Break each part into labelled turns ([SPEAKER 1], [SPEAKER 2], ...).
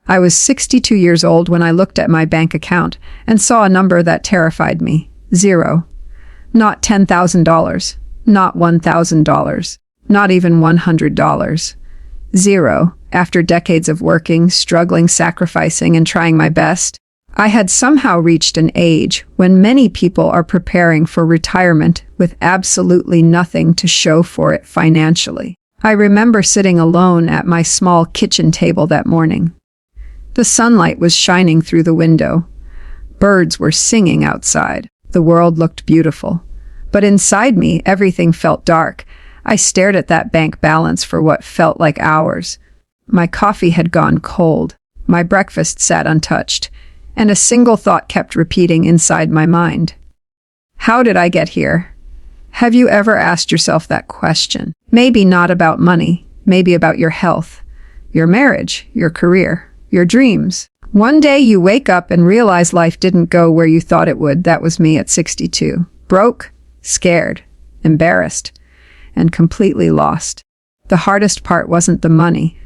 [SPEAKER 1] I was 62 years old when I looked at my bank account and saw a number that terrified me. Zero. Not $10,000. Not $1,000. Not even $100. Zero. After decades of working, struggling, sacrificing, and trying my best, I had somehow reached an age when many people are preparing for retirement with absolutely nothing to show for it financially. I remember sitting alone at my small kitchen table that morning. The sunlight was shining through the window. Birds were singing outside. The world looked beautiful. But inside me, everything felt dark. I stared at that bank balance for what felt like hours. My coffee had gone cold. My breakfast sat untouched. And a single thought kept repeating inside my mind. How did I get here? Have you ever asked yourself that question? Maybe not about money, maybe about your health, your marriage, your career, your dreams. One day you wake up and realize life didn't go where you thought it would. That was me at 62. Broke, scared, embarrassed, and completely lost. The hardest part wasn't the money.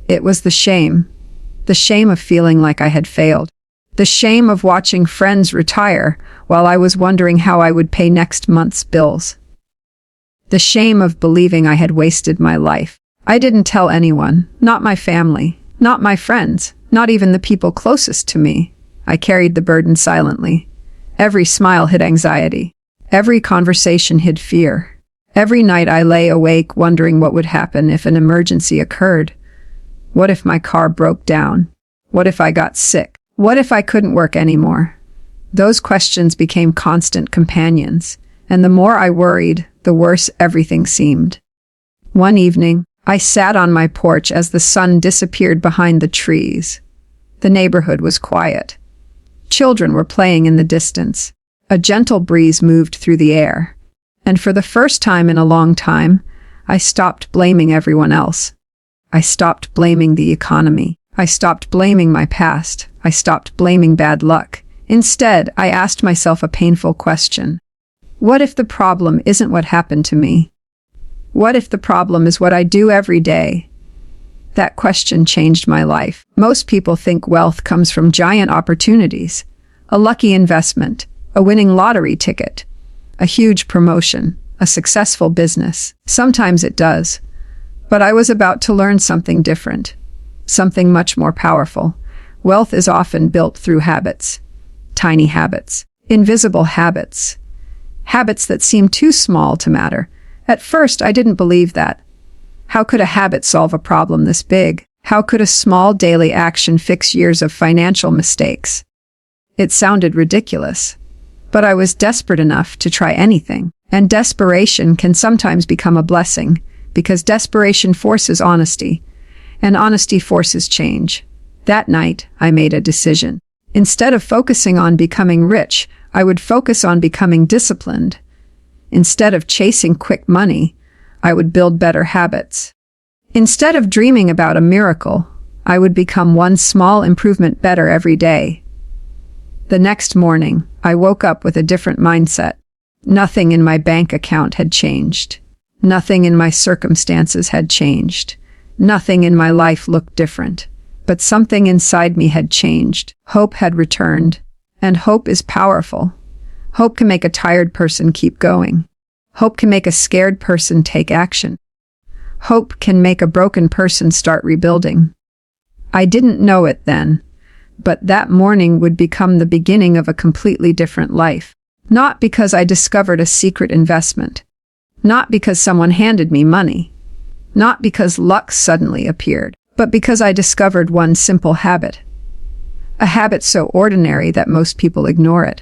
[SPEAKER 1] It was the shame. The shame of feeling like I had failed. The shame of watching friends retire while I was wondering how I would pay next month's bills. The shame of believing I had wasted my life. I didn't tell anyone, not my family, not my friends, not even the people closest to me. I carried the burden silently. Every smile hid anxiety. Every conversation hid fear. Every night I lay awake wondering what would happen if an emergency occurred. What if my car broke down? What if I got sick? What if I couldn't work anymore? Those questions became constant companions, and the more I worried, the worse everything seemed. One evening, I sat on my porch as the sun disappeared behind the trees. The neighborhood was quiet. Children were playing in the distance. A gentle breeze moved through the air. And for the first time in a long time, I stopped blaming everyone else. I stopped blaming the economy. I stopped blaming my past. I stopped blaming bad luck. Instead, I asked myself a painful question. What if the problem isn't what happened to me? What if the problem is what I do every day? That question changed my life. Most people think wealth comes from giant opportunities, a lucky investment, a winning lottery ticket, a huge promotion, a successful business. Sometimes it does. But I was about to learn something different. Something much more powerful. Wealth is often built through habits. Tiny habits. Invisible habits. Habits that seem too small to matter. At first, I didn't believe that. How could a habit solve a problem this big? How could a small daily action fix years of financial mistakes? It sounded ridiculous. But I was desperate enough to try anything. And desperation can sometimes become a blessing, because desperation forces honesty. And honesty forces change. That night, I made a decision. Instead of focusing on becoming rich, I would focus on becoming disciplined. Instead of chasing quick money, I would build better habits. Instead of dreaming about a miracle, I would become one small improvement better every day. The next morning, I woke up with a different mindset. Nothing in my bank account had changed. Nothing in my circumstances had changed. Nothing in my life looked different. But something inside me had changed. Hope had returned. And hope is powerful. Hope can make a tired person keep going. Hope can make a scared person take action. Hope can make a broken person start rebuilding. I didn't know it then, but that morning would become the beginning of a completely different life. Not because I discovered a secret investment. Not because someone handed me money. Not because luck suddenly appeared, but because I discovered one simple habit. A habit so ordinary that most people ignore it.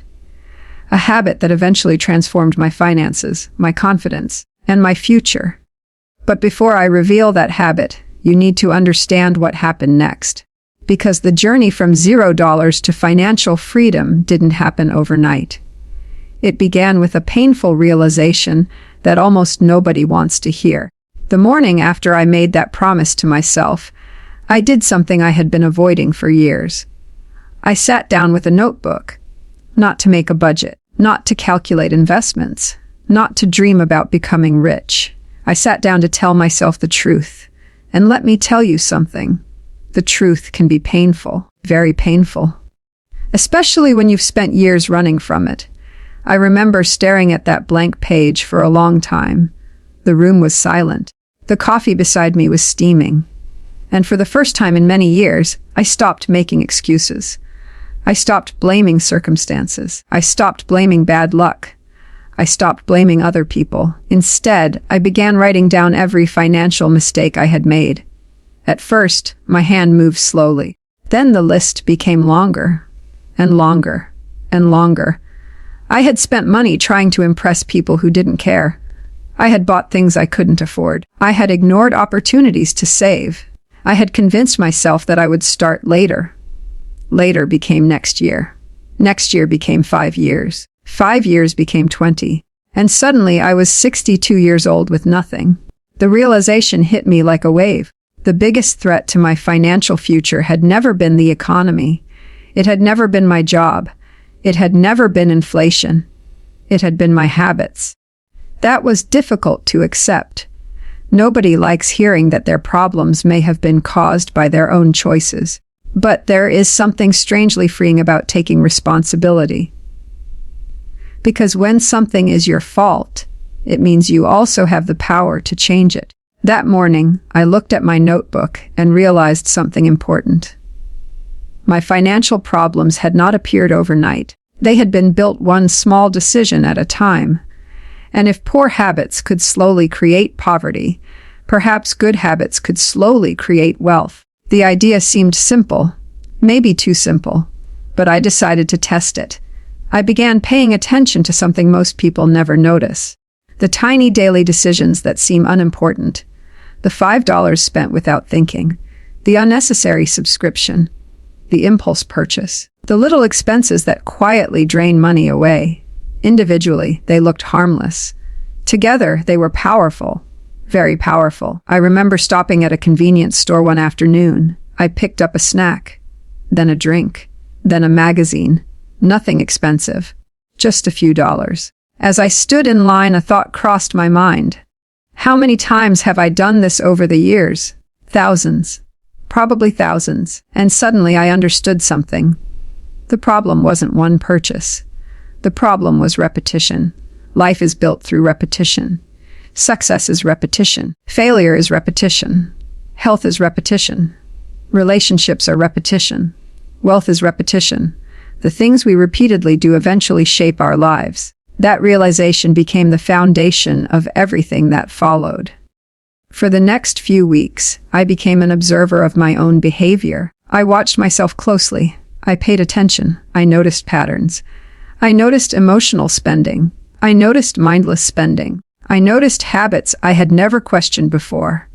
[SPEAKER 1] A habit that eventually transformed my finances, my confidence, and my future. But before I reveal that habit, you need to understand what happened next. Because the journey from $0 to financial freedom didn't happen overnight. It began with a painful realization that almost nobody wants to hear. The morning after I made that promise to myself, I did something I had been avoiding for years. I sat down with a notebook, not to make a budget, not to calculate investments, not to dream about becoming rich. I sat down to tell myself the truth. And let me tell you something. The truth can be painful, very painful, especially when you've spent years running from it. I remember staring at that blank page for a long time. The room was silent. The coffee beside me was steaming. And for the first time in many years, I stopped making excuses. I stopped blaming circumstances. I stopped blaming bad luck. I stopped blaming other people. Instead, I began writing down every financial mistake I had made. At first, my hand moved slowly. Then the list became longer, and longer, and longer. I had spent money trying to impress people who didn't care. I had bought things I couldn't afford. I had ignored opportunities to save. I had convinced myself that I would start later. Later became next year. Next year became 5 years. 5 years became 20. And suddenly I was 62 years old with nothing. The realization hit me like a wave. The biggest threat to my financial future had never been the economy. It had never been my job. It had never been inflation. It had been my habits. That was difficult to accept. Nobody likes hearing that their problems may have been caused by their own choices. But there is something strangely freeing about taking responsibility. Because when something is your fault, it means you also have the power to change it. That morning, I looked at my notebook and realized something important. My financial problems had not appeared overnight. They had been built one small decision at a time. And if poor habits could slowly create poverty, perhaps good habits could slowly create wealth. The idea seemed simple, maybe too simple, but I decided to test it. I began paying attention to something most people never notice. The tiny daily decisions that seem unimportant. The $5 spent without thinking. The unnecessary subscription. The impulse purchase. The little expenses that quietly drain money away. Individually, they looked harmless. Together, they were powerful. Very powerful. I remember stopping at a convenience store one afternoon. I picked up a snack, then a drink, then a magazine. Nothing expensive. Just a few dollars. As I stood in line, a thought crossed my mind. How many times have I done this over the years? Thousands. Probably thousands. And suddenly I understood something. The problem wasn't one purchase. The problem was repetition. Life is built through repetition. Success is repetition. Failure is repetition. Health is repetition. Relationships are repetition. Wealth is repetition. The things we repeatedly do eventually shape our lives. That realization became the foundation of everything that followed. For the next few weeks, I became an observer of my own behavior. I watched myself closely. I paid attention. I noticed patterns. I noticed emotional spending. I noticed mindless spending. I noticed habits I had never questioned before.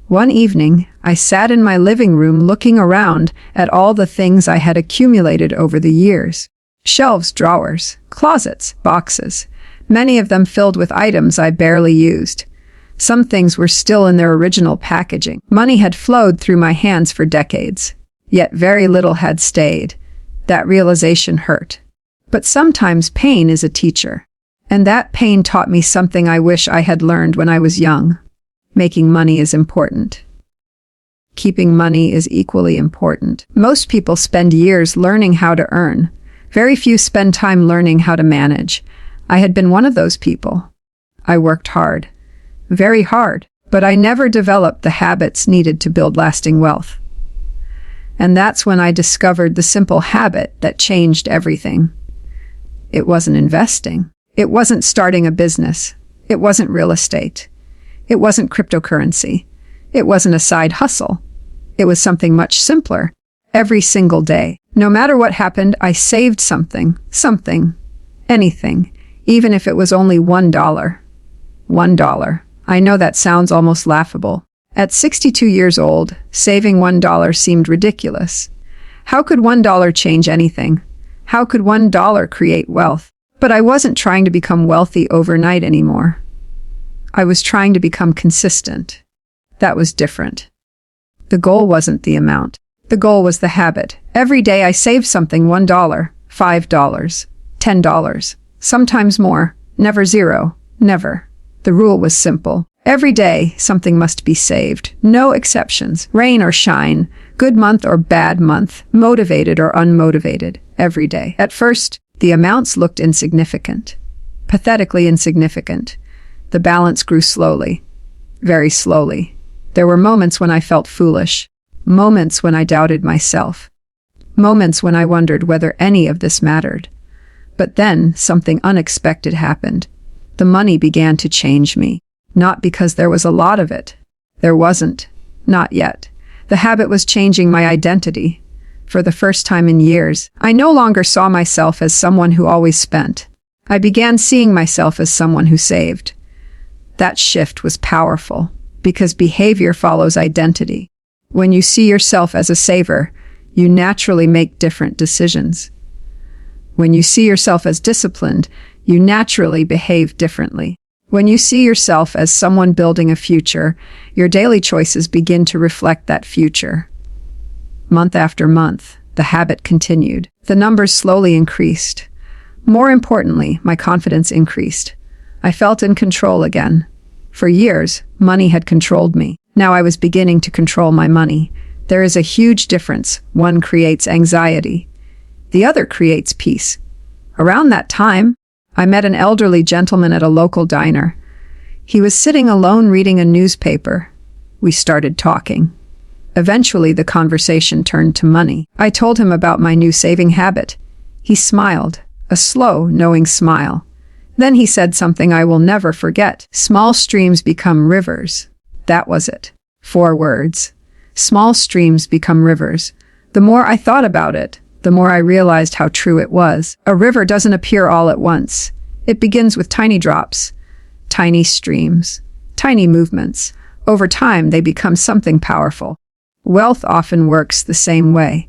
[SPEAKER 1] One evening, I sat in my living room looking around at all the things I had accumulated over the years. Shelves, drawers, closets, boxes, many of them filled with items I barely used. Some things were still in their original packaging. Money had flowed through my hands for decades, yet very little had stayed. That realization hurt. But sometimes pain is a teacher. And that pain taught me something I wish I had learned when I was young. Making money is important. Keeping money is equally important. Most people spend years learning how to earn. Very few spend time learning how to manage. I had been one of those people. I worked hard. Very hard. But I never developed the habits needed to build lasting wealth. And that's when I discovered the simple habit that changed everything. It wasn't investing. It wasn't starting a business. It wasn't real estate. It wasn't cryptocurrency. It wasn't a side hustle. It was something much simpler. Every single day, no matter what happened, I saved something, anything, even if it was only $1. $1. I know that sounds almost laughable. At 62 years old, saving $1 seemed ridiculous. How could $1 change anything? How could $1 create wealth? But I wasn't trying to become wealthy overnight anymore. I was trying to become consistent. That was different. The goal wasn't the amount. The goal was the habit. Every day I saved something: $1, $5, $10, sometimes more, never zero, never. The rule was simple. Every day, something must be saved. No exceptions. Rain or shine, Good month or bad month, motivated or unmotivated, every day. At first, the amounts looked insignificant, pathetically insignificant. The balance grew slowly, very slowly. There were moments when I felt foolish, moments when I doubted myself, moments when I wondered whether any of this mattered. But then something unexpected happened. The money began to change me, not because there was a lot of it. There wasn't, not yet. The habit was changing my identity. For the first time in years, I no longer saw myself as someone who always spent. I began seeing myself as someone who saved. That shift was powerful, because behavior follows identity. When you see yourself as a saver, you naturally make different decisions. When you see yourself as disciplined, you naturally behave differently. When you see yourself as someone building a future, your daily choices begin to reflect that future. Month after month, the habit continued. The numbers slowly increased. More importantly, my confidence increased. I felt in control again. For years, money had controlled me. Now I was beginning to control my money. There is a huge difference. One creates anxiety. The other creates peace. Around that time, I met an elderly gentleman at a local diner. He was sitting alone reading a newspaper. We started talking. Eventually, the conversation turned to money. I told him about my new saving habit. He smiled, a slow, knowing smile. Then he said something I will never forget. Small streams become rivers. That was it. 4 words. Small streams become rivers. The more I thought about it, the more I realized how true it was. A river doesn't appear all at once. It begins with tiny drops, tiny streams, tiny movements. Over time, they become something powerful. Wealth often works the same way,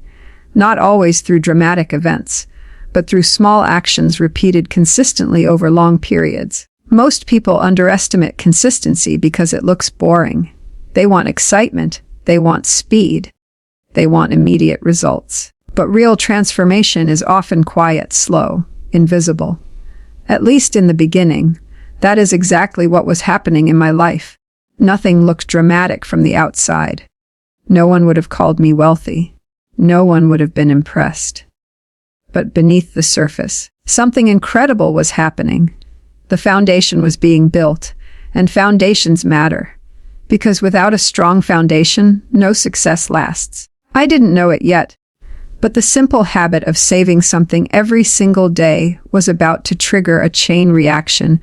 [SPEAKER 1] not always through dramatic events, but through small actions repeated consistently over long periods. Most people underestimate consistency because it looks boring. They want excitement, they want speed, they want immediate results. But real transformation is often quiet, slow, invisible. At least in the beginning, that is exactly what was happening in my life. Nothing looked dramatic from the outside. No one would have called me wealthy. No one would have been impressed. But beneath the surface, something incredible was happening. The foundation was being built, and foundations matter. Because without a strong foundation, no success lasts. I didn't know it yet, but the simple habit of saving something every single day was about to trigger a chain reaction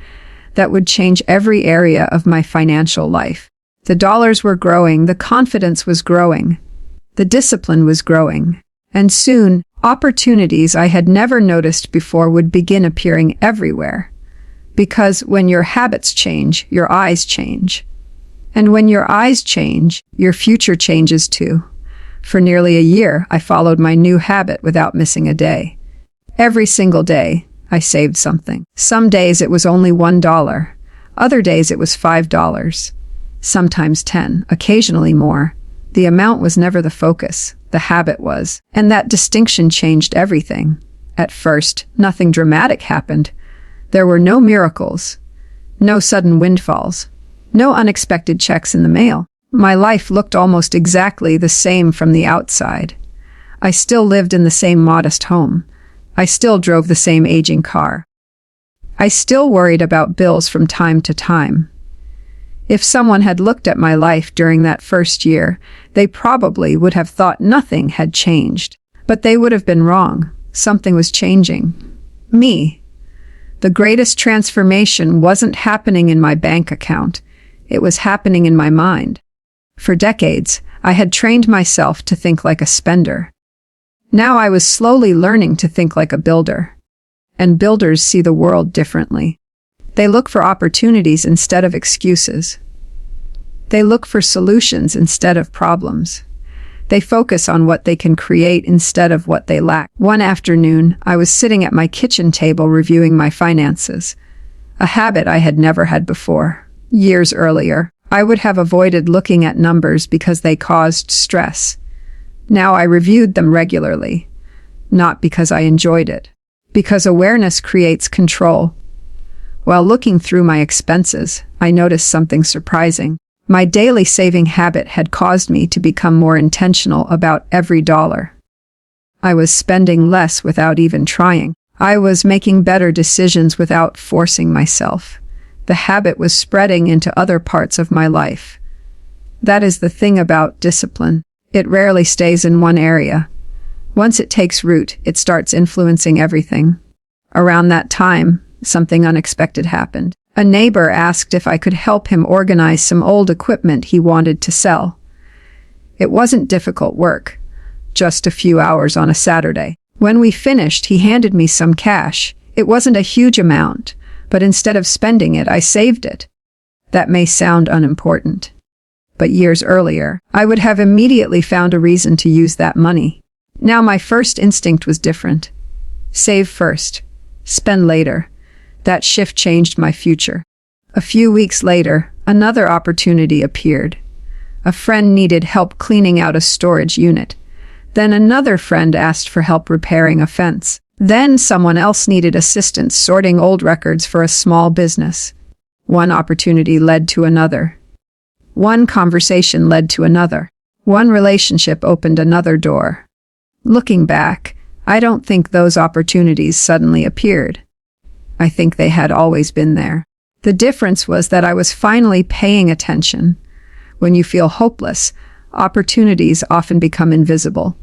[SPEAKER 1] that would change every area of my financial life. The dollars were growing, the confidence was growing, the discipline was growing, and soon, opportunities I had never noticed before would begin appearing everywhere. Because when your habits change, your eyes change. And when your eyes change, your future changes too. For nearly a year, I followed my new habit without missing a day. Every single day, I saved something. Some days it was only $1. Other days it was $5. Sometimes 10, occasionally more. The amount was never the focus. The habit was. And that distinction changed everything. At first, nothing dramatic happened. There were no miracles, no sudden windfalls, no unexpected checks in the mail. My life looked almost exactly the same from the outside. I still lived in the same modest home. I still drove the same aging car. I still worried about bills from time to time. If someone had looked at my life during that first year, they probably would have thought nothing had changed. But they would have been wrong. Something was changing. Me. The greatest transformation wasn't happening in my bank account. It was happening in my mind. For decades, I had trained myself to think like a spender. Now I was slowly learning to think like a builder. And builders see the world differently. They look for opportunities instead of excuses. They look for solutions instead of problems. They focus on what they can create instead of what they lack. One afternoon, I was sitting at my kitchen table reviewing my finances, a habit I had never had before. Years earlier, I would have avoided looking at numbers because they caused stress. Now I reviewed them regularly, not because I enjoyed it, because awareness creates control. While looking through my expenses, I noticed something surprising. My daily saving habit had caused me to become more intentional about every dollar. I was spending less without even trying. I was making better decisions without forcing myself. The habit was spreading into other parts of my life. That is the thing about discipline. It rarely stays in one area. Once it takes root, it starts influencing everything. Around that time, something unexpected happened. A neighbor asked if I could help him organize some old equipment he wanted to sell. It wasn't difficult work, just a few hours on a Saturday. When we finished, he handed me some cash. It wasn't a huge amount, but instead of spending it, I saved it. That may sound unimportant, but years earlier, I would have immediately found a reason to use that money. Now my first instinct was different. Save first, spend later. That shift changed my future. A few weeks later, another opportunity appeared. A friend needed help cleaning out a storage unit. Then another friend asked for help repairing a fence. Then someone else needed assistance sorting old records for a small business. One opportunity led to another. One conversation led to another. One relationship opened another door. Looking back, I don't think those opportunities suddenly appeared. I think they had always been there. The difference was that I was finally paying attention. When you feel hopeless, opportunities often become invisible.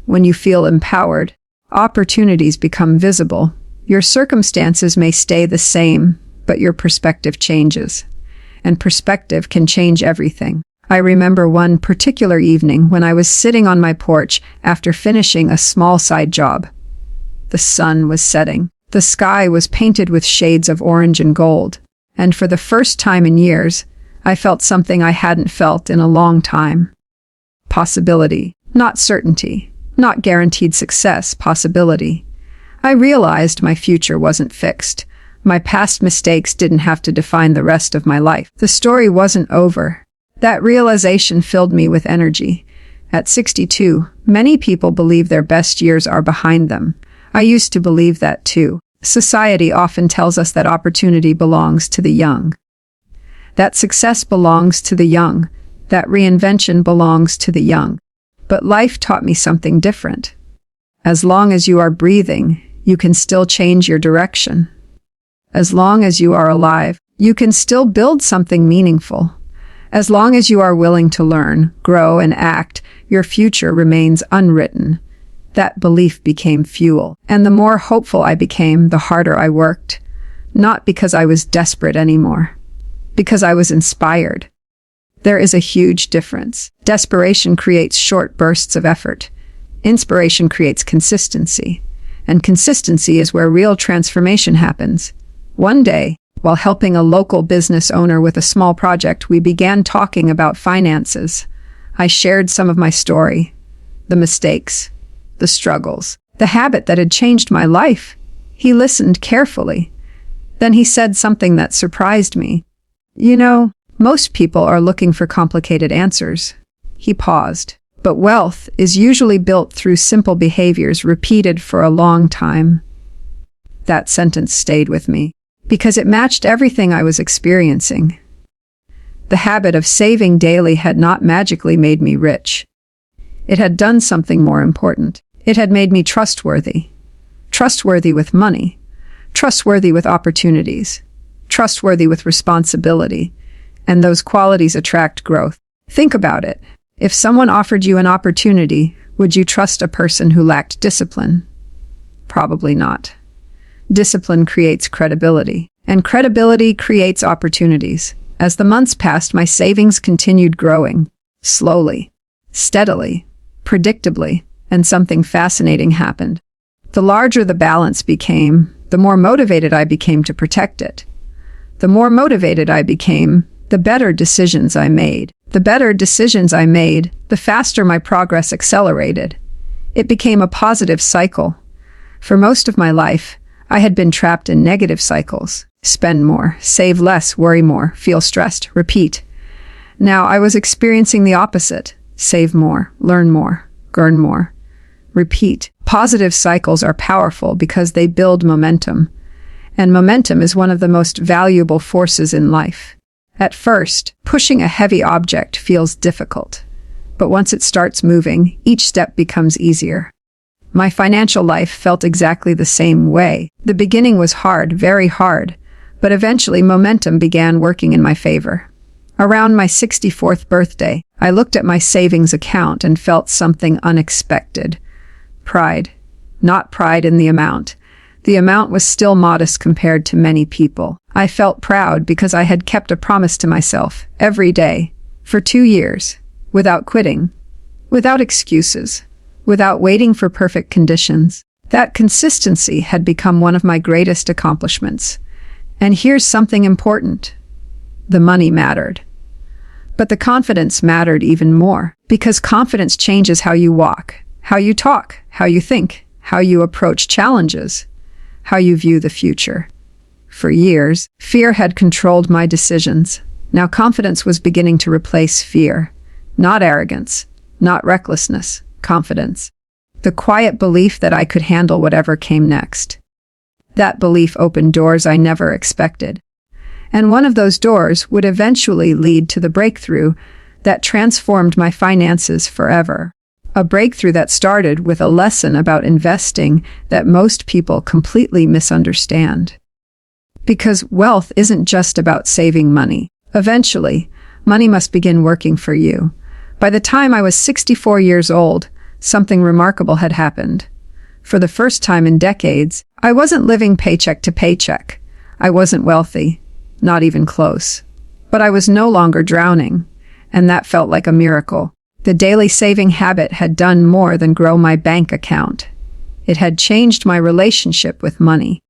[SPEAKER 1] When you feel empowered, opportunities become visible. Your circumstances may stay the same, but your perspective changes. And perspective can change everything. I remember one particular evening when I was sitting on my porch after finishing a small side job. The sun was setting. The sky was painted with shades of orange and gold. And for the first time in years, I felt something I hadn't felt in a long time. Possibility, not certainty, not guaranteed success, possibility. I realized my future wasn't fixed. My past mistakes didn't have to define the rest of my life. The story wasn't over. That realization filled me with energy. At 62, many people believe their best years are behind them. I used to believe that too. Society often tells us that opportunity belongs to the young, that success belongs to the young, that reinvention belongs to the young. But life taught me something different. As long as you are breathing, you can still change your direction. As long as you are alive, you can still build something meaningful. As long as you are willing to learn, grow, and act, your future remains unwritten. That belief became fuel. And the more hopeful I became, the harder I worked. Not because I was desperate anymore, because I was inspired. There is a huge difference. Desperation creates short bursts of effort. Inspiration creates consistency. And consistency is where real transformation happens. One day, while helping a local business owner with a small project, we began talking about finances. I shared some of my story, the mistakes, the struggles, the habit that had changed my life. He listened carefully. Then he said something that surprised me. You know, most people are looking for complicated answers. He paused. But wealth is usually built through simple behaviors repeated for a long time. That sentence stayed with me because it matched everything I was experiencing. The habit of saving daily had not magically made me rich. It had done something more important. It had made me trustworthy. Trustworthy with money. Trustworthy with opportunities. Trustworthy with responsibility. And those qualities attract growth. Think about it. If someone offered you an opportunity, would you trust a person who lacked discipline? Probably not. Discipline creates credibility, and credibility creates opportunities. As the months passed, my savings continued growing. Slowly, steadily, predictably, and something fascinating happened. The larger the balance became, the more motivated I became to protect it. The more motivated I became, the better decisions I made. The better decisions I made, the faster my progress accelerated. It became a positive cycle. For most of my life, I had been trapped in negative cycles. Spend more, save less, worry more, feel stressed, repeat. Now I was experiencing the opposite. Save more, learn more, earn more, repeat. Positive cycles are powerful because they build momentum. And momentum is one of the most valuable forces in life. At first, pushing a heavy object feels difficult. But once it starts moving, each step becomes easier. My financial life felt exactly the same way. The beginning was hard, very hard, but eventually momentum began working in my favor. Around my 64th birthday, I looked at my savings account and felt something unexpected. Pride. Not pride in the amount. The amount was still modest compared to many people. I felt proud because I had kept a promise to myself every day for 2 years, without quitting, without excuses, without waiting for perfect conditions. That consistency had become one of my greatest accomplishments. And here's something important. The money mattered. But the confidence mattered even more, because confidence changes how you walk, how you talk, how you think, how you approach challenges, how you view the future. For years, fear had controlled my decisions. Now confidence was beginning to replace fear. Not arrogance, not recklessness, confidence. The quiet belief that I could handle whatever came next. That belief opened doors I never expected. And one of those doors would eventually lead to the breakthrough that transformed my finances forever. A breakthrough that started with a lesson about investing that most people completely misunderstand. Because wealth isn't just about saving money. Eventually, money must begin working for you. By the time I was 64 years old, something remarkable had happened. For the first time in decades, I wasn't living paycheck to paycheck. I wasn't wealthy, not even close. But I was no longer drowning, and that felt like a miracle. The daily saving habit had done more than grow my bank account. It had changed my relationship with money.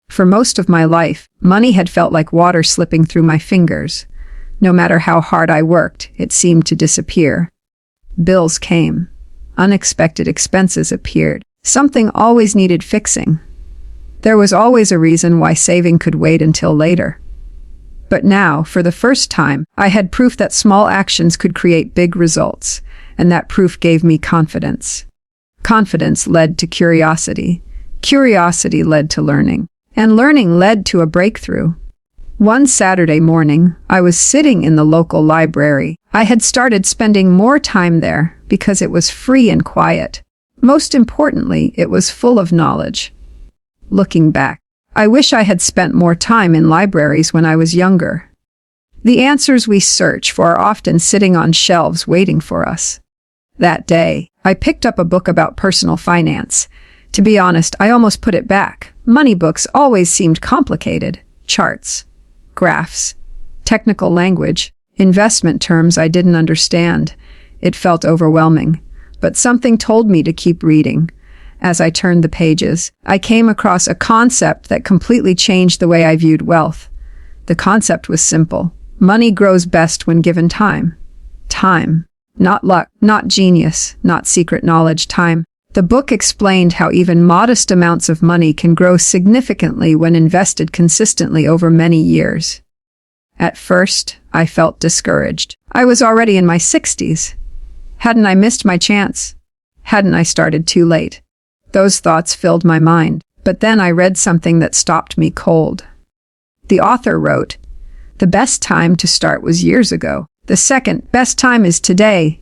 [SPEAKER 1] For most of my life, money had felt like water slipping through my fingers. No matter how hard I worked, it seemed to disappear. Bills came. Unexpected expenses appeared. Something always needed fixing. There was always a reason why saving could wait until later. But now, for the first time, I had proof that small actions could create big results, and that proof gave me confidence. Confidence led to curiosity. Curiosity led to learning. And learning led to a breakthrough. One Saturday morning, I was sitting in the local library. I had started spending more time there because it was free and quiet. Most importantly, it was full of knowledge. Looking back, I wish I had spent more time in libraries when I was younger. The answers we search for are often sitting on shelves waiting for us. That day, I picked up a book about personal finance. To be honest, I almost put it back. Money books always seemed complicated. Charts, graphs, technical language, investment terms I didn't understand. It felt overwhelming, but something told me to keep reading. As I turned the pages, I came across a concept that completely changed the way I viewed wealth. The concept was simple. Money grows best when given time. Time. Not luck, not genius, not secret knowledge, time. The book explained how even modest amounts of money can grow significantly when invested consistently over many years. At first, I felt discouraged. I was already in my 60s. Hadn't I missed my chance? Hadn't I started too late? Those thoughts filled my mind, but then I read something that stopped me cold. The author wrote, "The best time to start was years ago. The second best time is today."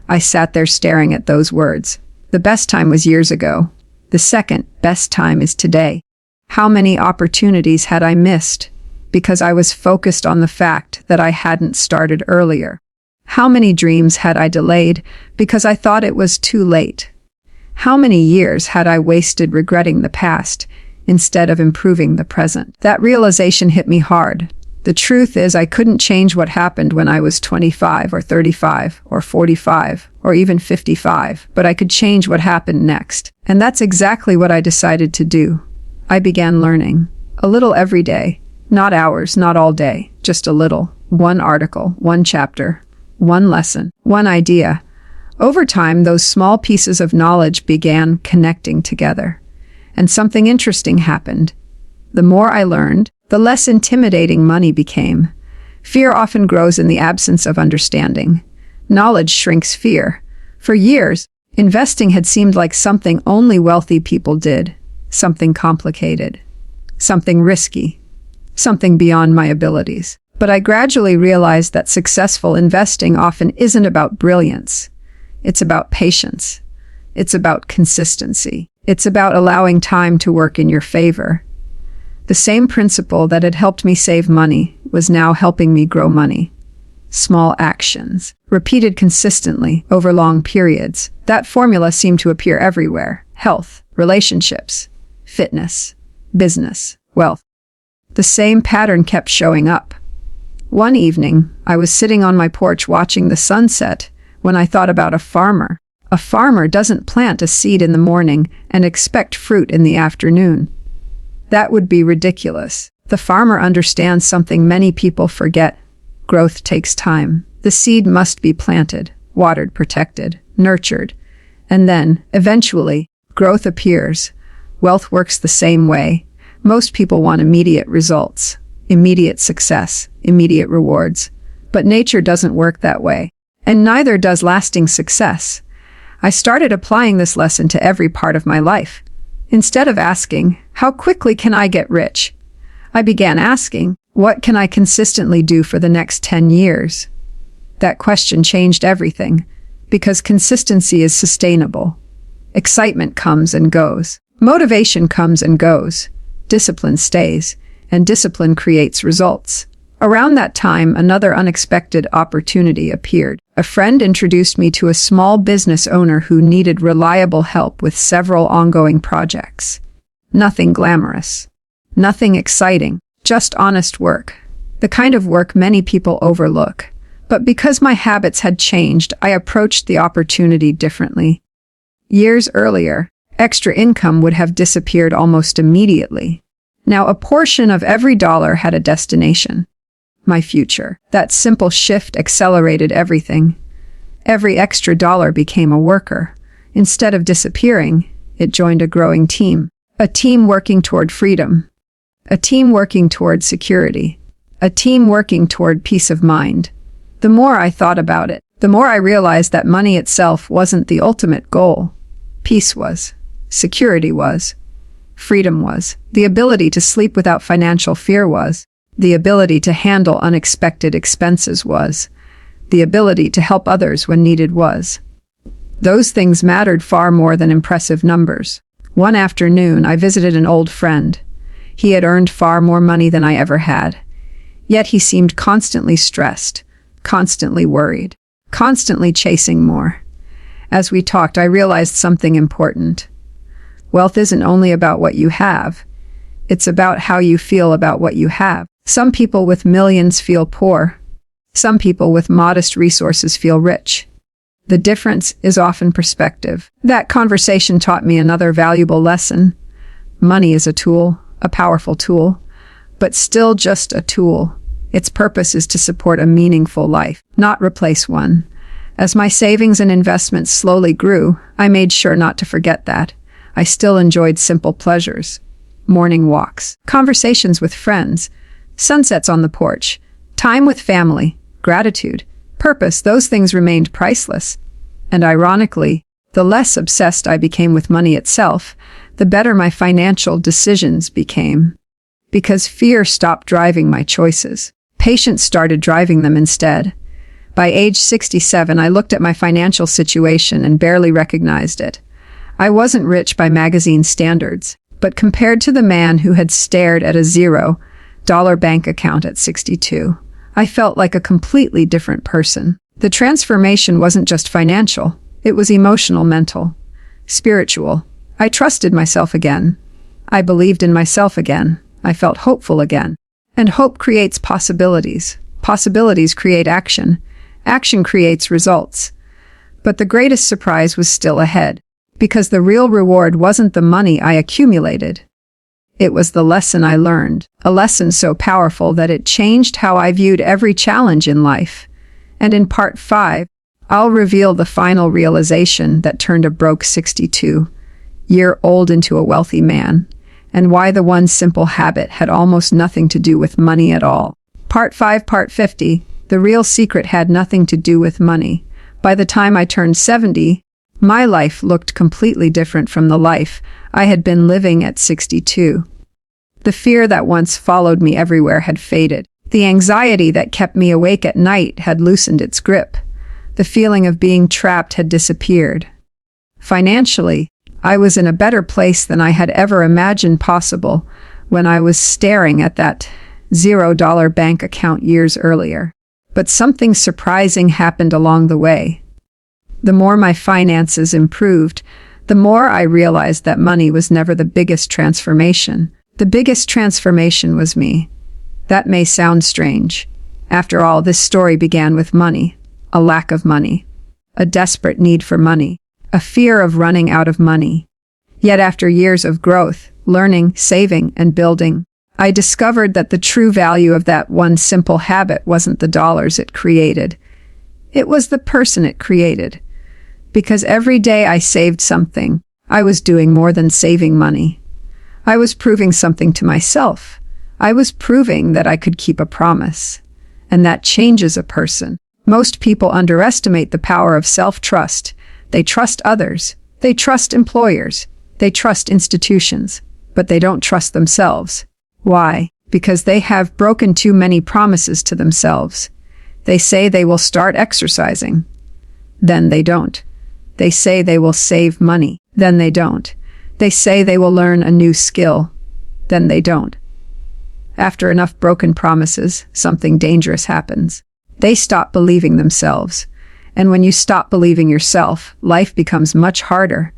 [SPEAKER 1] I sat there staring at those words. The best time was years ago. The second best time is today. How many opportunities had I missed because I was focused on the fact that I hadn't started earlier? How many dreams had I delayed because I thought it was too late? How many years had I wasted regretting the past instead of improving the present? That realization hit me hard. The truth is, I couldn't change what happened when I was 25 or 35 or 45 or even 55, but I could change what happened next. And that's exactly what I decided to do. I began learning. A little every day. Not hours, not all day. Just a little. One article, one chapter, one lesson, one idea. Over time, those small pieces of knowledge began connecting together. And something interesting happened. The more I learned, the less intimidating money became. Fear often grows in the absence of understanding. Knowledge shrinks fear. For years, investing had seemed like something only wealthy people did. Something complicated. Something risky. Something beyond my abilities. But I gradually realized that successful investing often isn't about brilliance. It's about patience. It's about consistency. It's about allowing time to work in your favor. The same principle that had helped me save money was now helping me grow money. Small actions, repeated consistently over long periods. That formula seemed to appear everywhere. Health, relationships, fitness, business, wealth. The same pattern kept showing up. One evening, I was sitting on my porch watching the sunset when I thought about a farmer. A farmer doesn't plant a seed in the morning and expect fruit in the afternoon. That would be ridiculous. The farmer understands something many people forget. Growth takes time. The seed must be planted, watered, protected, nurtured, and then, eventually, growth appears. Wealth works the same way. Most people want immediate results, immediate success, immediate rewards. But nature doesn't work that way, and neither does lasting success. I started applying this lesson to every part of my life. Instead of asking, how quickly can I get rich? I began asking, what can I consistently do for the next 10 years? That question changed everything, because consistency is sustainable. Excitement comes and goes. Motivation comes and goes. Discipline stays, and discipline creates results. Around that time, another unexpected opportunity appeared. A friend introduced me to a small business owner who needed reliable help with several ongoing projects. Nothing glamorous. Nothing exciting. Just honest work. The kind of work many people overlook. But because my habits had changed, I approached the opportunity differently. Years earlier, extra income would have disappeared almost immediately. Now a portion of every dollar had a destination. My future. That simple shift accelerated everything. Every extra dollar became a worker. Instead of disappearing, it joined a growing team. A team working toward freedom. A team working toward security. A team working toward peace of mind. The more I thought about it, the more I realized that money itself wasn't the ultimate goal. Peace was. Security was. Freedom was. The ability to sleep without financial fear was. The ability to handle unexpected expenses was. The ability to help others when needed was. Those things mattered far more than impressive numbers. One afternoon, I visited an old friend. He had earned far more money than I ever had. Yet he seemed constantly stressed, constantly worried, constantly chasing more. As we talked, I realized something important. Wealth isn't only about what you have. It's about how you feel about what you have. Some people with millions feel poor. Some people with modest resources feel rich. The difference is often perspective. That conversation taught me another valuable lesson. Money is a tool, a powerful tool, but still just a tool. Its purpose is to support a meaningful life, not replace one. As my savings and investments slowly grew, I made sure not to forget that. I still enjoyed simple pleasures. Morning walks, conversations with friends, sunsets on the porch, time with family, gratitude, purpose, those things remained priceless. And ironically, the less obsessed I became with money itself, the better my financial decisions became. Because fear stopped driving my choices. Patience started driving them instead. By age 67, I looked at my financial situation and barely recognized it. I wasn't rich by magazine standards, but compared to the man who had stared at a $0 bank account at 62, I felt like a completely different person. The transformation wasn't just financial. It was emotional, mental, spiritual. I trusted myself again. I believed in myself again. I felt hopeful again. And hope creates possibilities. Possibilities create action. Action creates results. But the greatest surprise was still ahead, because the real reward wasn't the money I accumulated. It was the lesson I learned, a lesson so powerful that it changed how I viewed every challenge in life. And in part 5, I'll reveal the final realization that turned a broke 62-year-old into a wealthy man, and why the one simple habit had almost nothing to do with money at all. Part 5, Part 50, the real secret had nothing to do with money. By the time I turned 70, my life looked completely different from the life I had been living at 62. The fear that once followed me everywhere had faded. The anxiety that kept me awake at night had loosened its grip. The feeling of being trapped had disappeared. Financially, I was in a better place than I had ever imagined possible when I was staring at that $0 bank account years earlier. But something surprising happened along the way. The more my finances improved, the more I realized that money was never the biggest transformation. The biggest transformation was me. That may sound strange. After all, this story began with money, a lack of money, a desperate need for money, a fear of running out of money. Yet after years of growth, learning, saving, and building, I discovered that the true value of that one simple habit wasn't the dollars it created. It was the person it created. Because every day I saved something, I was doing more than saving money. I was proving something to myself. I was proving that I could keep a promise. And that changes a person. Most people underestimate the power of self-trust. They trust others. They trust employers. They trust institutions. But they don't trust themselves. Why? Because they have broken too many promises to themselves. They say they will start exercising. Then they don't. They say they will save money. Then they don't. They say they will learn a new skill. Then they don't. After enough broken promises, something dangerous happens. They stop believing themselves. And when you stop believing yourself, life becomes much harder.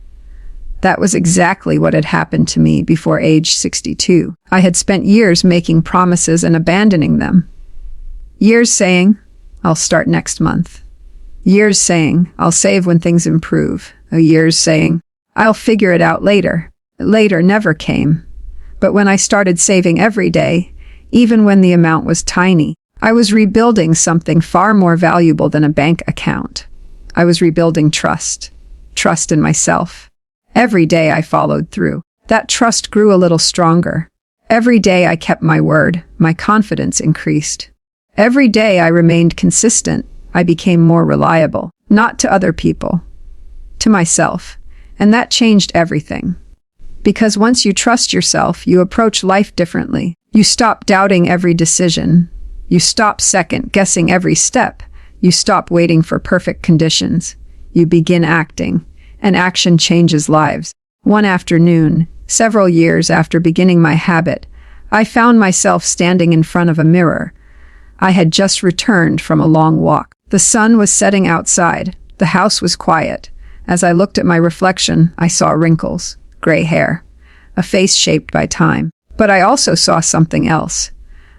[SPEAKER 1] That was exactly what had happened to me before age 62. I had spent years making promises and abandoning them. Years saying, I'll start next month. Years saying, I'll save when things improve. Years saying, I'll figure it out later. Later never came. But when I started saving every day, even when the amount was tiny, I was rebuilding something far more valuable than a bank account. I was rebuilding trust. Trust in myself. Every day I followed through. That trust grew a little stronger. Every day I kept my word. My confidence increased. Every day I remained consistent. I became more reliable. Not to other people. To myself. And that changed everything. Because once you trust yourself, you approach life differently. You stop doubting every decision. You stop second-guessing every step. You stop waiting for perfect conditions. You begin acting. And action changes lives. One afternoon, several years after beginning my habit, I found myself standing in front of a mirror. I had just returned from a long walk. The sun was setting outside. The house was quiet. As I looked at my reflection, I saw wrinkles. Gray hair, a face shaped by time. But I also saw something else.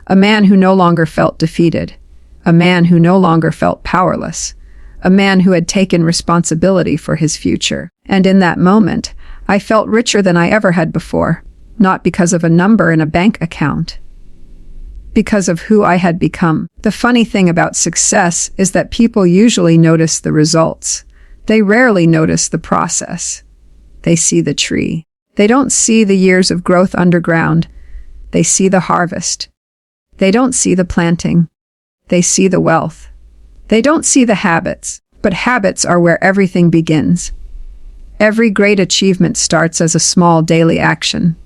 [SPEAKER 1] A man who no longer felt defeated. A man who no longer felt powerless. A man who had taken responsibility for his future. And in that moment, I felt richer than I ever had before. Not because of a number in a bank account. Because of who I had become. The funny thing about success is that people usually notice the results. They rarely notice the process. They see the tree. They don't see the years of growth underground. They see the harvest. They don't see the planting. They see the wealth. They don't see the habits, but habits are where everything begins. Every great achievement starts as a small daily action.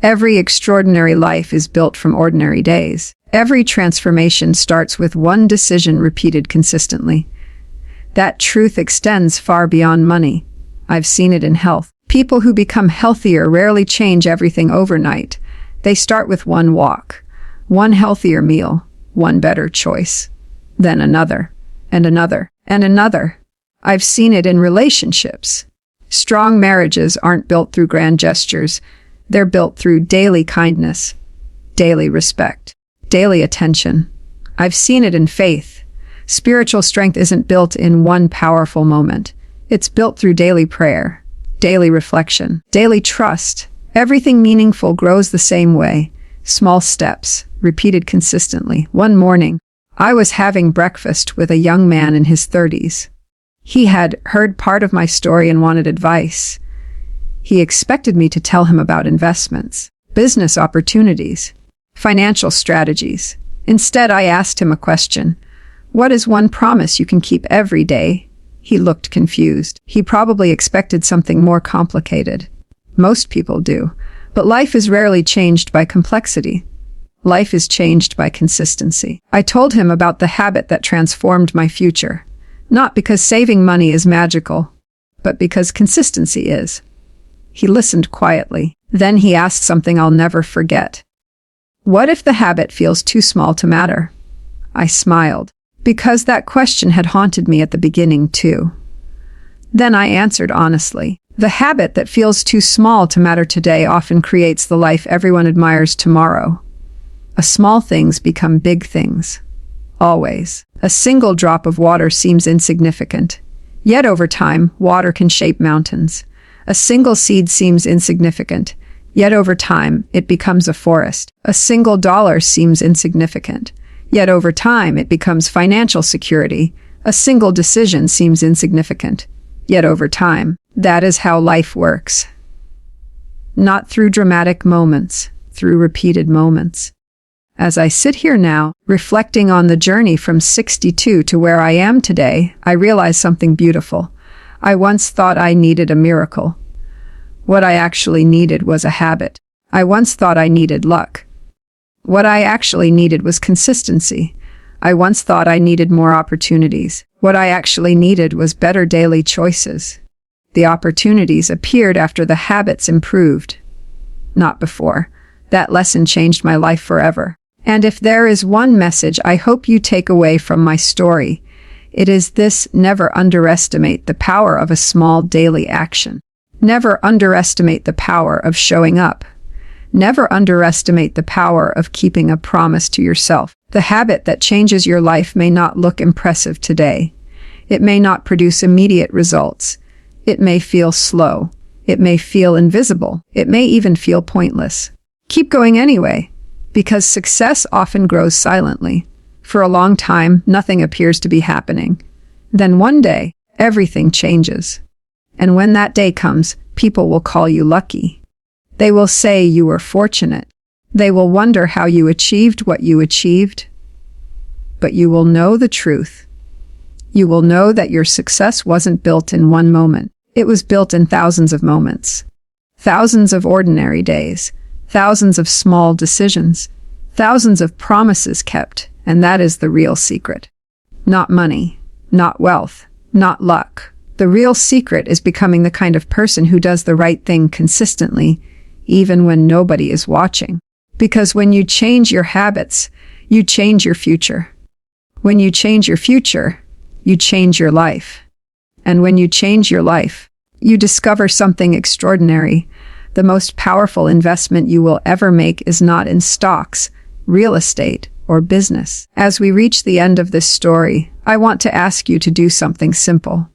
[SPEAKER 1] Every extraordinary life is built from ordinary days. Every transformation starts with one decision repeated consistently. That truth extends far beyond money. I've seen it in health. People who become healthier rarely change everything overnight. They start with one walk, one healthier meal, one better choice, then another, and another, and another. I've seen it in relationships. Strong marriages aren't built through grand gestures. They're built through daily kindness, daily respect, daily attention. I've seen it in faith. Spiritual strength isn't built in one powerful moment. It's built through daily prayer, daily reflection, daily trust. Everything meaningful grows the same way. Small steps, repeated consistently. One morning, I was having breakfast with a young man in his 30s. He had heard part of my story and wanted advice. He expected me to tell him about investments, business opportunities, financial strategies. Instead, I asked him a question. What is one promise you can keep every day? He looked confused. He probably expected something more complicated. Most people do. But life is rarely changed by complexity. Life is changed by consistency. I told him about the habit that transformed my future, not because saving money is magical, but because consistency is. He listened quietly. Then he asked something I'll never forget. What if the habit feels too small to matter? I smiled, because that question had haunted me at the beginning too. Then I answered honestly. The habit that feels too small to matter today often creates the life everyone admires tomorrow. Small things become big things. Always. A single drop of water seems insignificant. Yet over time, water can shape mountains. A single seed seems insignificant. Yet over time, it becomes a forest. A single dollar seems insignificant. Yet over time, it becomes financial security. A single decision seems insignificant. Yet over time, that is how life works. Not through dramatic moments, through repeated moments. As I sit here now, reflecting on the journey from 62 to where I am today, I realize something beautiful. I once thought I needed a miracle. What I actually needed was a habit. I once thought I needed luck. What I actually needed was consistency. I once thought I needed more opportunities. What I actually needed was better daily choices. The opportunities appeared after the habits improved, not before. That lesson changed my life forever. And if there is one message I hope you take away from my story, it is this: never underestimate the power of a small daily action. Never underestimate the power of showing up. Never underestimate the power of keeping a promise to yourself. The habit that changes your life may not look impressive today. It may not produce immediate results. It may feel slow. It may feel invisible. It may even feel pointless. Keep going anyway, because success often grows silently. For a long time, nothing appears to be happening. Then one day, everything changes. And when that day comes, people will call you lucky. They will say you were fortunate. They will wonder how you achieved what you achieved. But you will know the truth. You will know that your success wasn't built in one moment. It was built in thousands of moments. Thousands of ordinary days. Thousands of small decisions. Thousands of promises kept. And that is the real secret. Not money. Not wealth. Not luck. The real secret is becoming the kind of person who does the right thing consistently, even when nobody is watching. Because when you change your habits, you change your future. When you change your future, you change your life. And when you change your life, you discover something extraordinary. The most powerful investment you will ever make is not in stocks, real estate, or business. As we reach the end of this story, I want to ask you to do something simple.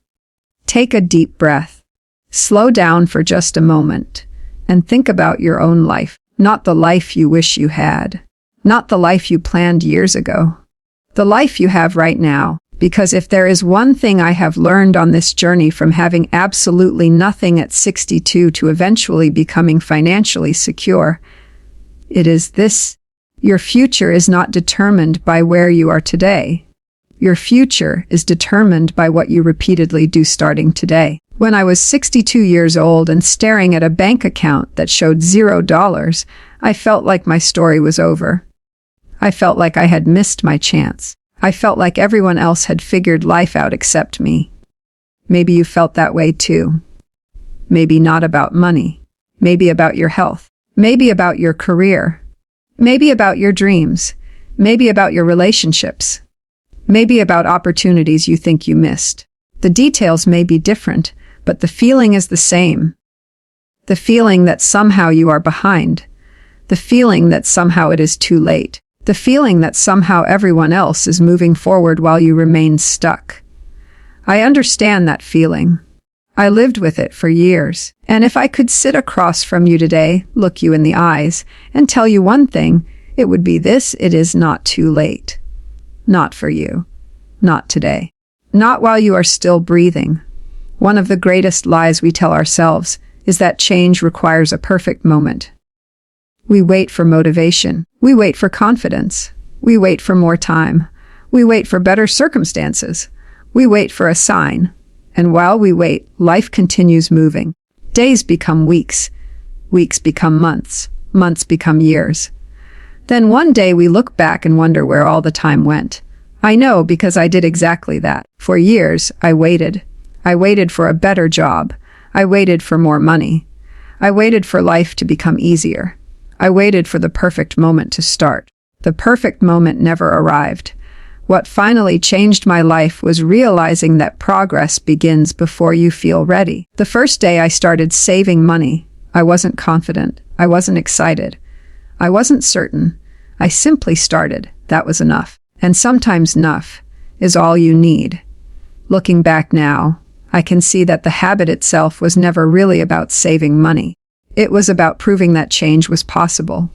[SPEAKER 1] Take a deep breath. Slow down for just a moment and think about your own life, not the life you wish you had, not the life you planned years ago, the life you have right now. Because if there is one thing I have learned on this journey from having absolutely nothing at 62 to eventually becoming financially secure, it is this: your future is not determined by where you are today. Your future is determined by what you repeatedly do starting today. When I was 62 years old and staring at a bank account that showed $0, I felt like my story was over. I felt like I had missed my chance. I felt like everyone else had figured life out except me. Maybe you felt that way too. Maybe not about money. Maybe about your health. Maybe about your career. Maybe about your dreams. Maybe about your relationships. Maybe about opportunities you think you missed. The details may be different, but the feeling is the same. The feeling that somehow you are behind. The feeling that somehow it is too late. The feeling that somehow everyone else is moving forward while you remain stuck. I understand that feeling. I lived with it for years. And if I could sit across from you today, look you in the eyes, and tell you one thing, it would be this: it is not too late. Not for you. Not today. Not while you are still breathing. One of the greatest lies we tell ourselves is that change requires a perfect moment. We wait for motivation. We wait for confidence. We wait for more time. We wait for better circumstances. We wait for a sign. And while we wait, life continues moving. Days become weeks. Weeks become months. Months become years. Then one day we look back and wonder where all the time went. I know because I did exactly that. For years, I waited. I waited for a better job. I waited for more money. I waited for life to become easier. I waited for the perfect moment to start. The perfect moment never arrived. What finally changed my life was realizing that progress begins before you feel ready. The first day I started saving money, I wasn't confident. I wasn't excited. I wasn't certain. I simply started. That was enough. And sometimes enough is all you need. Looking back now, I can see that the habit itself was never really about saving money. It was about proving that change was possible.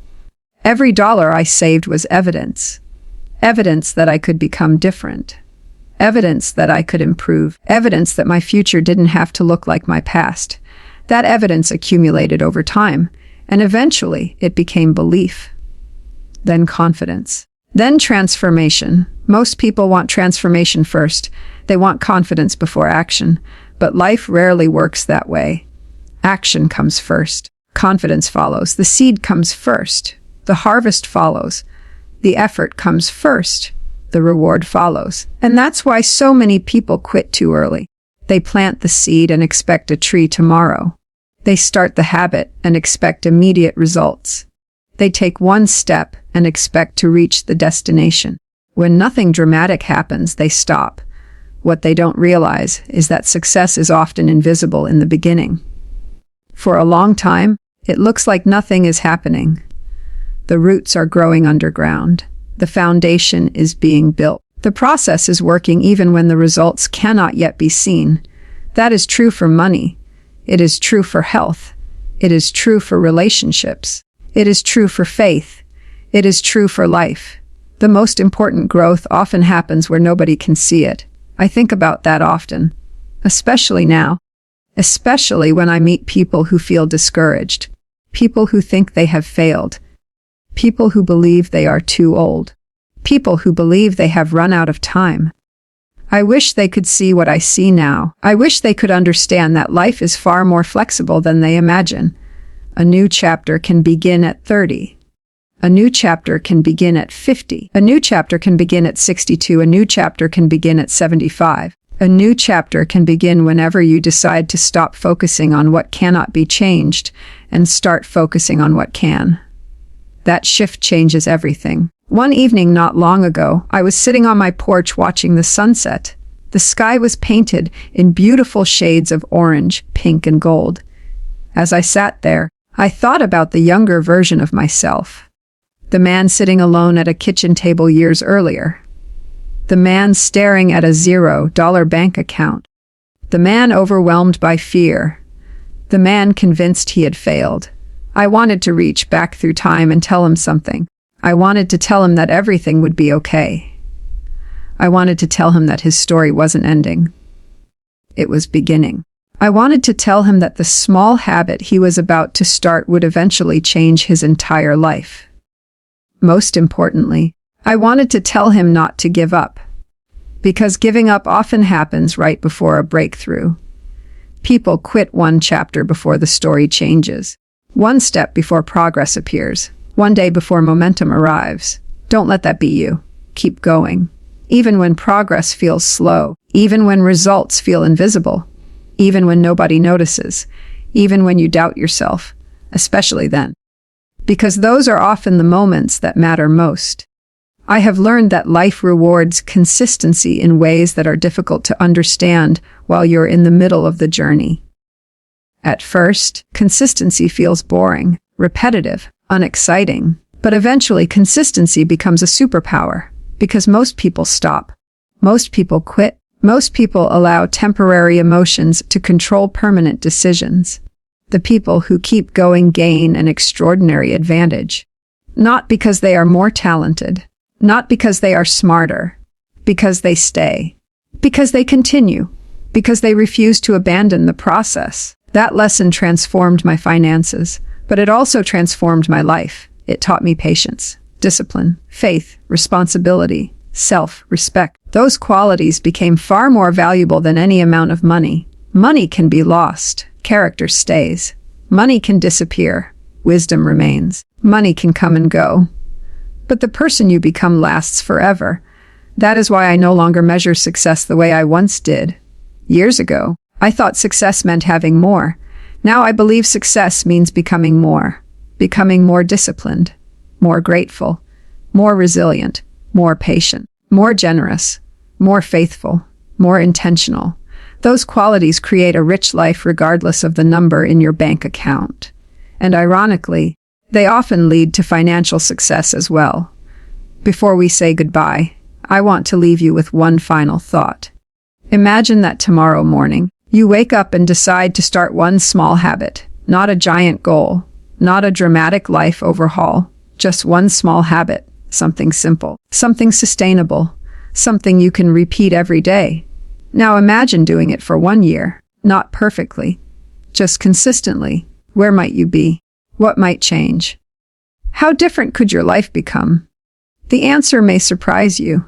[SPEAKER 1] Every dollar I saved was evidence. Evidence that I could become different. Evidence that I could improve. Evidence that my future didn't have to look like my past. That evidence accumulated over time, and eventually it became belief. Then confidence. Then transformation. Most people want transformation first. They want confidence before action. But life rarely works that way. Action comes first. Confidence follows. The seed comes first. The harvest follows. The effort comes first. The reward follows. And that's why so many people quit too early. They plant the seed and expect a tree tomorrow. They start the habit and expect immediate results. They take one step and expect to reach the destination. When nothing dramatic happens, they stop. What they don't realize is that success is often invisible in the beginning. For a long time, it looks like nothing is happening. The roots are growing underground. The foundation is being built. The process is working even when the results cannot yet be seen. That is true for money. It is true for health. It is true for relationships. It is true for faith. It is true for life. The most important growth often happens where nobody can see it. I think about that often, especially now, especially when I meet people who feel discouraged, people who think they have failed, people who believe they are too old, people who believe they have run out of time. I wish they could see what I see now. I wish they could understand that life is far more flexible than they imagine. A new chapter can begin at 30. A new chapter can begin at 50. A new chapter can begin at 62. A new chapter can begin at 75. A new chapter can begin whenever you decide to stop focusing on what cannot be changed and start focusing on what can. That shift changes everything. One evening not long ago, I was sitting on my porch watching the sunset. The sky was painted in beautiful shades of orange, pink, and gold. As I sat there, I thought about the younger version of myself. The man sitting alone at a kitchen table years earlier. The man staring at a $0 bank account. The man overwhelmed by fear. The man convinced he had failed. I wanted to reach back through time and tell him something. I wanted to tell him that everything would be okay. I wanted to tell him that his story wasn't ending. It was beginning. I wanted to tell him that the small habit he was about to start would eventually change his entire life. Most importantly, I wanted to tell him not to give up. Because giving up often happens right before a breakthrough. People quit one chapter before the story changes. One step before progress appears. One day before momentum arrives. Don't let that be you. Keep going. Even when progress feels slow. Even when results feel invisible. Even when nobody notices. Even when you doubt yourself. Especially then. Because those are often the moments that matter most. I have learned that life rewards consistency in ways that are difficult to understand while you're in the middle of the journey. At first, consistency feels boring, repetitive, unexciting. But eventually, consistency becomes a superpower, because most people stop. Most people quit. Most people allow temporary emotions to control permanent decisions. The people who keep going gain an extraordinary advantage. Not because they are more talented, not because they are smarter, because they stay, because they continue, because they refuse to abandon the process. That lesson transformed my finances, but it also transformed my life. It taught me patience, discipline, faith, responsibility, self-respect. Those qualities became far more valuable than any amount of money. Money can be lost. Character stays. Money can disappear. Wisdom remains. Money can come and go. But the person you become lasts forever. That is why I no longer measure success the way I once did. Years ago, I thought success meant having more. Now I believe success means becoming more disciplined, more grateful, more resilient, more patient, more generous, more faithful, more intentional. Those qualities create a rich life regardless of the number in your bank account. And ironically, they often lead to financial success as well. Before we say goodbye, I want to leave you with one final thought. Imagine that tomorrow morning, you wake up and decide to start one small habit, not a giant goal, not a dramatic life overhaul, just one small habit, something simple, something sustainable, something you can repeat every day. Now imagine doing it for 1 year, not perfectly, just consistently. Where might you be? What might change? How different could your life become? The answer may surprise you,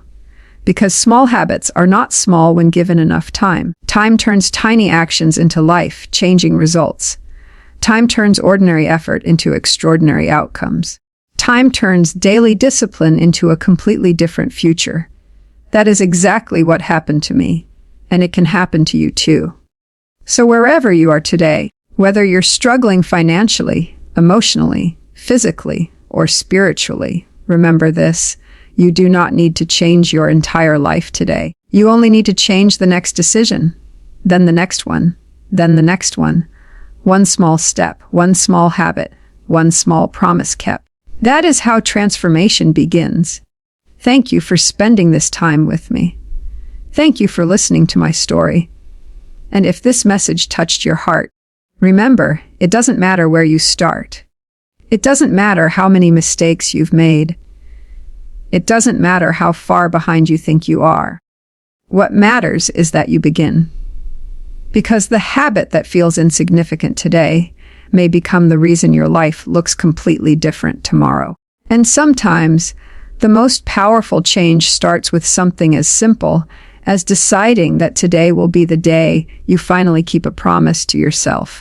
[SPEAKER 1] because small habits are not small when given enough time. Time turns tiny actions into life-changing results. Time turns ordinary effort into extraordinary outcomes. Time turns daily discipline into a completely different future. That is exactly what happened to me, and it can happen to you too. So wherever you are today, whether you're struggling financially, emotionally, physically, or spiritually, remember this: you do not need to change your entire life today. You only need to change the next decision, then the next one, then the next one. One small step, one small habit, one small promise kept. That is how transformation begins. Thank you for spending this time with me. Thank you for listening to my story. And if this message touched your heart, remember, it doesn't matter where you start. It doesn't matter how many mistakes you've made. It doesn't matter how far behind you think you are. What matters is that you begin. Because the habit that feels insignificant today may become the reason your life looks completely different tomorrow. And sometimes, the most powerful change starts with something as simple as deciding that today will be the day you finally keep a promise to yourself.